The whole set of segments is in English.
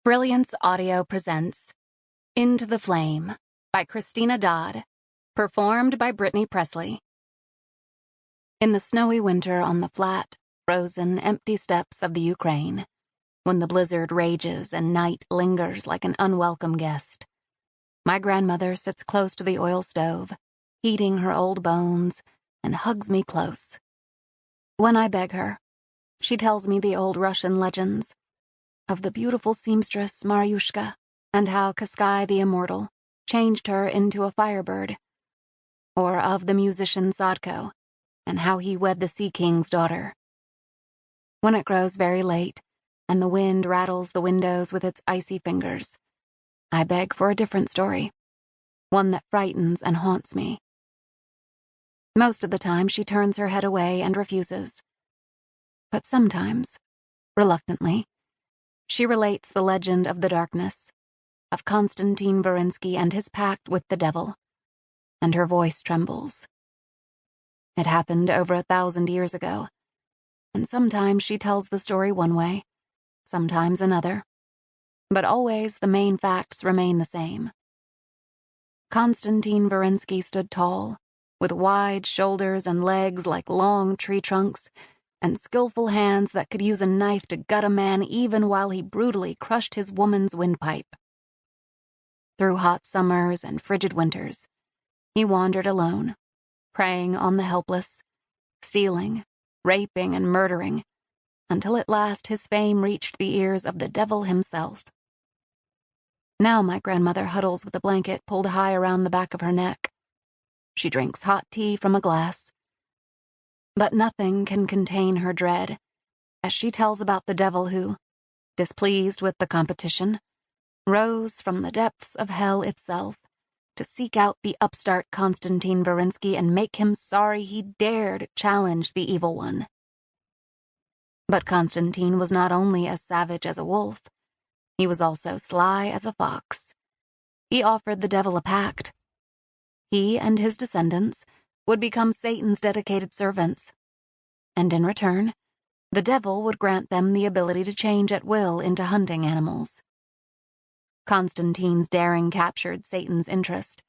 Brilliance Audio presents Into the Flame by Christina Dodd, performed by Brittany Presley. In the snowy winter on the flat, frozen, empty steppes of the Ukraine, when the blizzard rages and night lingers like an unwelcome guest, my grandmother sits close to the oil stove, heating her old bones, and hugs me close. When I beg her, she tells me the old Russian legends of the beautiful seamstress Maryushka and how Kaskai the Immortal changed her into a firebird, or of the musician Sadko and how he wed the Sea King's daughter. When it grows very late and the wind rattles the windows with its icy fingers, I beg for a different story, one that frightens and haunts me. Most of the time she turns her head away and refuses, but sometimes, reluctantly, she relates the legend of the darkness, of Konstantin Varinsky and his pact with the devil, and her voice trembles. It happened over 1,000 years ago, and sometimes she tells the story one way, sometimes another, but always the main facts remain the same. Konstantin Varinsky stood tall, with wide shoulders and legs like long tree trunks, and skillful hands that could use a knife to gut a man even while he brutally crushed his woman's windpipe. Through hot summers and frigid winters, he wandered alone, preying on the helpless, stealing, raping, and murdering, until at last his fame reached the ears of the devil himself. Now my grandmother huddles with a blanket pulled high around the back of her neck. She drinks hot tea from a glass. But nothing can contain her dread, as she tells about the devil who, displeased with the competition, rose from the depths of hell itself to seek out the upstart Konstantin Varinsky and make him sorry he dared challenge the evil one. But Konstantin was not only as savage as a wolf, he was also sly as a fox. He offered the devil a pact. He and his descendants would become Satan's dedicated servants, and in return, the devil would grant them the ability to change at will into hunting animals. Konstantin's daring captured Satan's interest,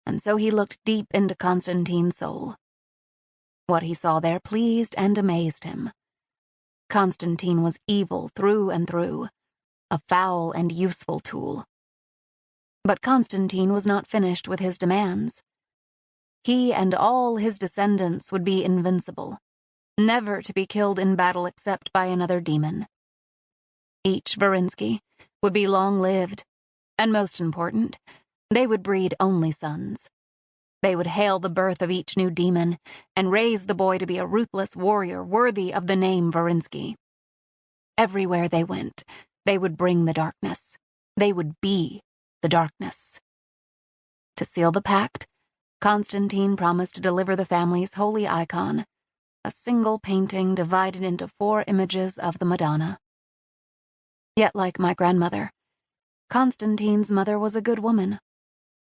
and so he looked deep into Konstantin's soul. What he saw there pleased and amazed him. Konstantin was evil through and through, a foul and useful tool. But Konstantin was not finished with his demands. He and all his descendants would be invincible, never to be killed in battle except by another demon. Each Varinsky would be long-lived, and most important, they would breed only sons. They would hail the birth of each new demon and raise the boy to be a ruthless warrior worthy of the name Varinsky. Everywhere they went, they would bring the darkness. They would be the darkness. To seal the pact, Konstantin promised to deliver the family's holy icon, a single painting divided into 4 images of the Madonna. Yet, like my grandmother, Konstantin's mother was a good woman.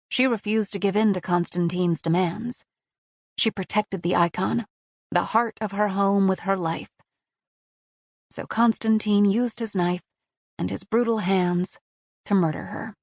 She refused to give in to Konstantin's demands. She protected the icon, the heart of her home, with her life. So Konstantin used his knife and his brutal hands to murder her.